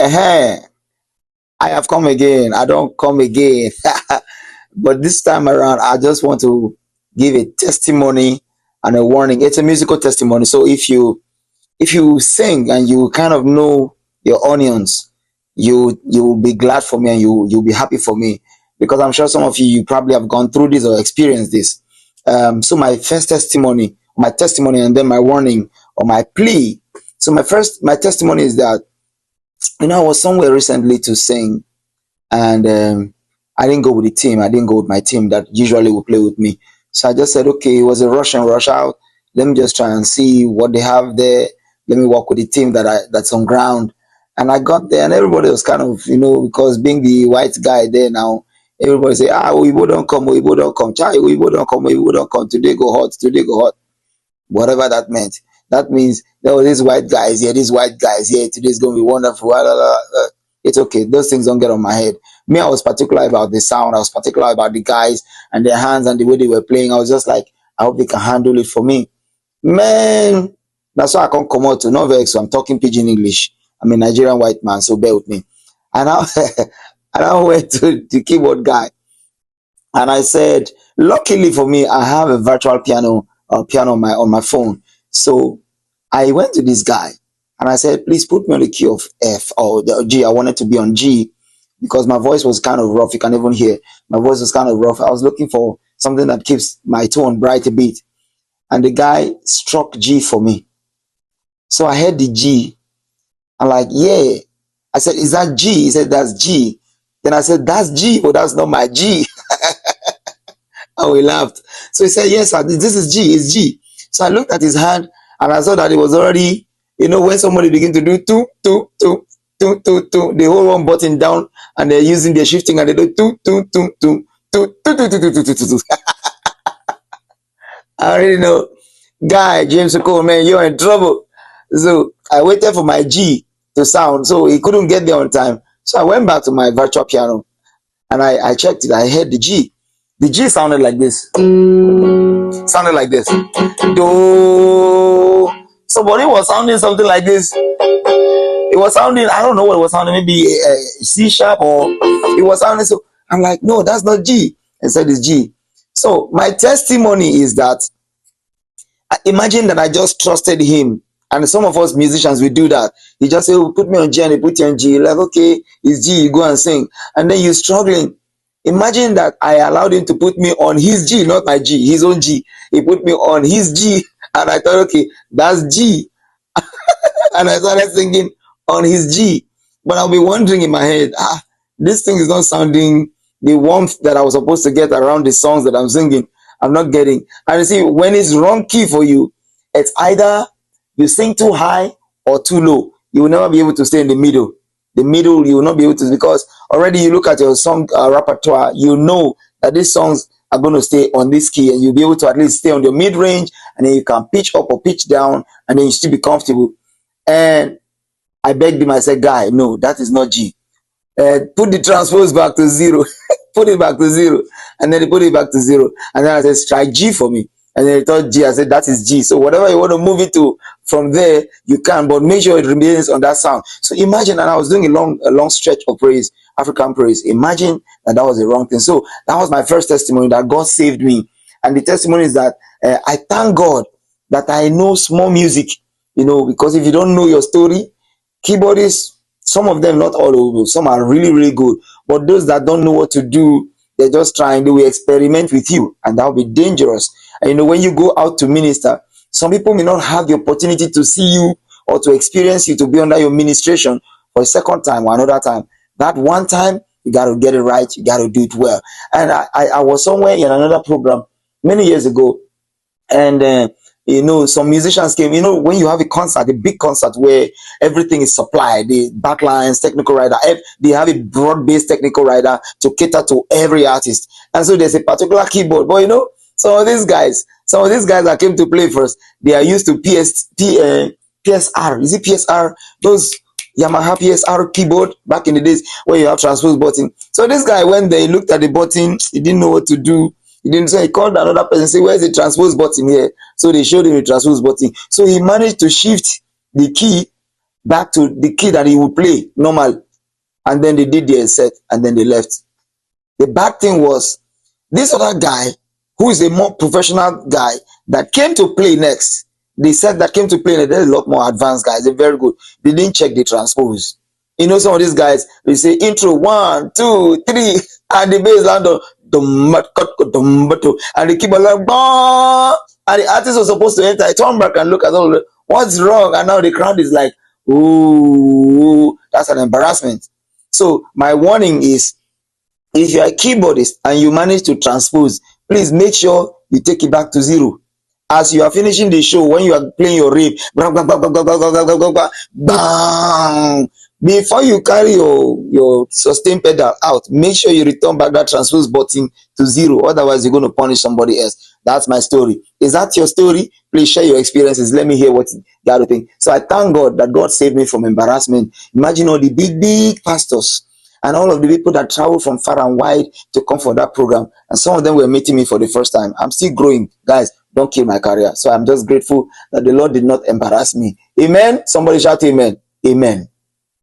Hey, I have come again. I don't come again. But this time around, I just want to give a testimony and a warning. It's a musical testimony. So if you sing and you kind of know your onions, you will be glad for me and you'll be happy for me because I'm sure some of you probably have gone through this or experienced this. So my first testimony, my testimony, and then my warning or my plea. So my testimony is that I was somewhere recently to sing, and I didn't go with the team. I didn't go with my team that usually will play with me. So I just said, okay, it was a rush and rush out. Let me just try and see what they have there. Let me work with the team that's on ground. And I got there, and everybody was kind of, because being the white guy there now, everybody say, we don't come, we don't come, chai, we don't come, we don't come. Today go hot, today go hot, whatever that meant. That means there were these white guys here, these white guys here. Today's going to be wonderful. It's okay. Those things don't get on my head. Me, I was particular about the sound. I was particular about the guys and their hands and the way they were playing. I was just like, I hope they can handle it for me. Man, that's why I can't come out to no vex. So I'm talking pidgin English. I'm a Nigerian white man, so bear with me. And I, and I went to the keyboard guy and I said, luckily for me, I have a virtual piano on my phone. So I went to this guy and I said, please put me on the key of F or the G. I wanted to be on G because my voice was kind of rough. You can even hear my voice was kind of rough. I was looking for something that keeps my tone bright a bit. And the guy struck G for me. So I heard the G. I'm like, yeah. I said, is that G? He said, that's G. Then I said, that's G, but that's not my G. And we laughed. So he said, yes, sir, this is G, it's G. So I looked at his hand and I saw that it was already, when somebody begin to do two, two, two, two, two, two, they hold one button down and they're using their shifting and they do two, two, two, two, two, two, two, two, two, two, two, two, two. I already know. Guy, James Cole, man, you're in trouble. So I waited for my G to sound, so he couldn't get there on time. So I went back to my virtual piano and I checked it. I heard the G. The G sounded like this. Sounded like this. Do. So, but it was sounding something like this. It was sounding, I don't know what it was sounding, maybe a C sharp or it was sounding so. I'm like, no, that's not G. I said it's G. So my testimony is that imagine that I just trusted him. And some of us musicians, we do that. You just say, oh, put me on G and they put you on G. You're like, okay, it's G, you go and sing. And then you're struggling. Imagine that I allowed him to put me on his G, not my G, his own G. He put me on his G. And I thought, okay, that's G. And I started singing on his G. But I'll be wondering in my head, this thing is not sounding the warmth that I was supposed to get around the songs that I'm singing. I'm not getting. And you see, when it's wrong key for you, it's either you sing too high or too low. You will never be able to stay in the middle. The middle, you will not be able to, because already you look at your song repertoire, you know that these songs are going to stay on this key and you'll be able to at least stay on your mid range and then you can pitch up or pitch down and then you still be comfortable. And I begged him, I said, guy, no, that is not G. Put the transpose back to zero. Put it back to zero. And then he put it back to zero. And then I said, strike G for me. And then he thought G. I said, that is G. So whatever you want to move it to from there, you can, but make sure it remains on that sound. So imagine, and I was doing a long stretch of praise, African praise. Imagine that was the wrong thing. So that was my first testimony that God saved me. And the testimony is that I thank God that I know small music, because if you don't know your story, keyboardists, some of them, not all of them, some are really, really good. But those that don't know what to do, they're just trying, they will experiment with you, and that will be dangerous. And when you go out to minister, some people may not have the opportunity to see you or to experience you, to be under your ministration for a second time or another time. That one time, you got to get it right, you got to do it well. And I was somewhere in another program many years ago, and some musicians came. When you have a concert, a big concert where everything is supplied, the backlines, technical writer, they have a broad-based technical writer to cater to every artist. And so there's a particular keyboard. But some of these guys that came to play first, they are used to PSR. Is it PSR? Those Yamaha PSR keyboard back in the days where you have transpose button. So this guy went there, he looked at the button, he didn't know what to do. He didn't say, he called another person and said, where's the transpose button here? So they showed him the transpose button. So he managed to shift the key back to the key that he would play normal. And then they did their set and then they left. The bad thing was this other guy, who is a more professional guy that came to play next. They said that came to play next. They're a lot more advanced guys. They're very good. They didn't check the transpose. You know, some of these guys, they say intro 1, 2, 3, and the bass land on and the keyboard like bah! And the artist was supposed to enter. I turn back and look at all of what's wrong, and now the crowd is like, ooh, that's an embarrassment. So my warning is, if you are a keyboardist and you manage to transpose, please make sure you take it back to zero. As you are finishing the show, when you are playing your riff, bang, before you carry your sustain pedal out, make sure you return back that transpose button to zero. Otherwise, you're going to punish somebody else. That's my story. Is that your story? Please share your experiences. Let me hear what you got to think. So I thank God that God saved me from embarrassment. Imagine all the big pastors and all of the people that travel from far and wide to come for that program. And some of them were meeting me for the first time. I'm still growing. Guys, don't kill my career. So I'm just grateful that the Lord did not embarrass me. Amen. Somebody shout amen. Amen.